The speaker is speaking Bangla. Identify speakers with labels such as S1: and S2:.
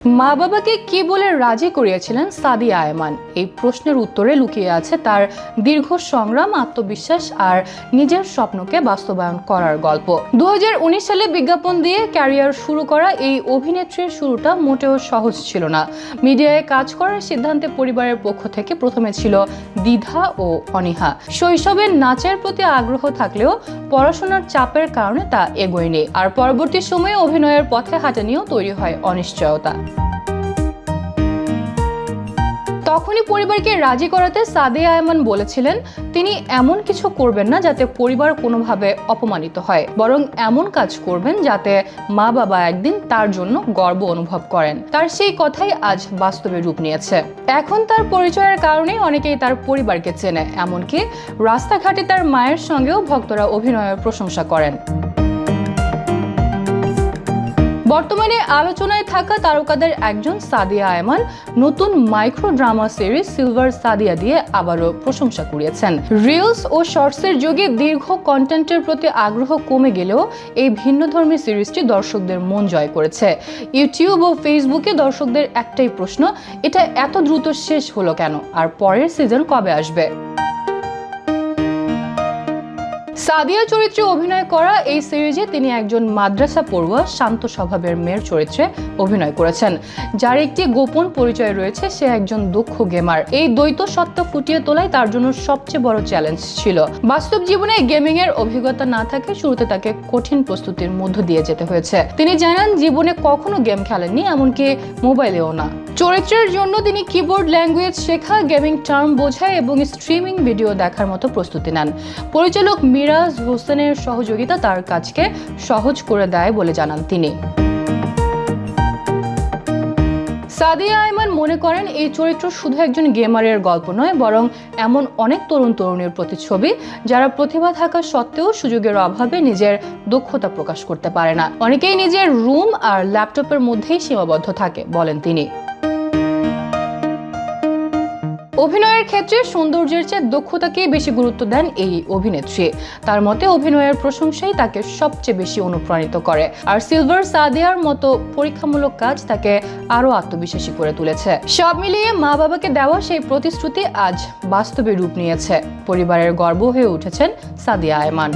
S1: মা বাবাকে কি বলে রাজি করিয়েছিলেন সাদিয়া আয়মান? এই প্রশ্নের উত্তরে লুকিয়ে আছে তার দীর্ঘ সংগ্রাম, আত্মবিশ্বাস আর নিজের স্বপ্নকে বাস্তবায়ন করার গল্প। 2019 সালে বিজ্ঞাপন দিয়ে ক্যারিয়ার শুরু করা এই অভিনেত্রীর শুরুটা মোটেও সহজ ছিল না। মিডিয়ায় কাজ করার সিদ্ধান্তে পরিবারের পক্ষ থেকে প্রথমে ছিল দ্বিধা ও অনীহা। শৈশবে নাচের প্রতি আগ্রহ থাকলেও পড়াশোনার চাপের কারণে তা এগোয়নি। আর পরবর্তী সময়ে অভিনয়ের পথে হাঁটা নিয়েও তৈরি হয় অনিশ্চয়তা। তখনই পরিবারকে রাজি করাতে সাদিয়া আয়মান বলেছিলেন তিনি এমন কিছু করবেন না যাতে পরিবার কোনোভাবে অপমানিত হয়, বরং এমন কাজ করবেন যাতে মা বাবা একদিন তার জন্য গর্ব অনুভব করেন। তার সেই কথাই আজ বাস্তবে রূপ নিয়েছে। এখন তার পরিচয়ের কারণে অনেকেই তার পরিবারকে চেনে, এমনকি রাস্তাঘাটে তার মায়ের সঙ্গেও ভক্তরা অভিনয়ের প্রশংসা করেন। বর্তমানে আলোচনায় থাকা তারকাদের একজন সাদিয়া আয়মান নতুন micro drama series silver Sadia দিয়ে আবারও প্রশংসা কুড়িয়েছেন। রিলস ও শর্টসের যুগে দীর্ঘ কন্টেন্টের প্রতি আগ্রহ কমে গেলেও এই ভিন্নধর্মী সিরিজটি দর্শকদের মন জয় করেছে। ইউটিউব ও ফেসবুকে দর্শকদের একটাই প্রশ্ন, এটা এত দ্রুত শেষ হলো কেন, আর পরের সিজন কবে আসবে? সাদিয়া চরিত্রে অভিনয় করা এই সিরিজে তিনি একজন মাদ্রাসা পড়ুয়া শান্ত স্বভাবের মেয়ের চরিত্রে অভিনয় করেছেন, যার একটি গোপন পরিচয় রয়েছে, সে একজন দক্ষ গেমার। এই দ্বৈত সত্তা ফুটিয়ে তোলাই তার জন্য সবচেয়ে বড় চ্যালেঞ্জ ছিল। বাস্তব জীবনে গেমিং এর অভিজ্ঞতা না থাকে শুরুতে তাকে কঠিন প্রস্তুতির মধ্য দিয়ে যেতে হয়েছে। তিনি জানান জীবনে কখনো গেম খেলেননি, এমনকি মোবাইলেও না। চরিত্রের জন্য তিনি কিবোর্ড ল্যাঙ্গুয়েজ শেখা, গেমিং টার্ম বোঝায় এবং স্ট্রিমিং ভিডিও দেখার মতো প্রস্তুতি নেন। পরিচালক মিরাজ হোসেনের সহযোগিতা তার কাজকে সহজ করে দেয় বলে জানান তিনি। সাদিয়া আয়মান মনে করেন এই চরিত্র শুধু একজন গেমারের গল্প নয়, বরং এমন অনেক তরুণ তরুণীর প্রতিচ্ছবি যারা প্রতিভা থাকা সত্ত্বেও সুযোগের অভাবে নিজের দক্ষতা প্রকাশ করতে পারে না। অনেকেই নিজের রুম আর ল্যাপটপের মধ্যেই সীমাবদ্ধ থাকে, বলেন তিনি। অভিনয়ের ক্ষেত্রে সৌন্দর্যের চেয়ে দক্ষতাকেই বেশি গুরুত্ব দেন এই অভিনেত্রী। তার মতে অভিনয়ের প্রশংসাই তাকে সবচেয়ে বেশি অনুপ্রাণিত করে, আর সিলভার সাদিয়ার মতো পরীক্ষামূলক কাজ তাকে আরো আত্মবিশ্বাসী করে তুলেছে। সব মিলিয়ে মা বাবাকে দেওয়া সেই প্রতিশ্রুতি আজ বাস্তবে রূপ নিয়েছে। পরিবারের গর্ব হয়ে উঠেছেন সাদিয়া আয়মান।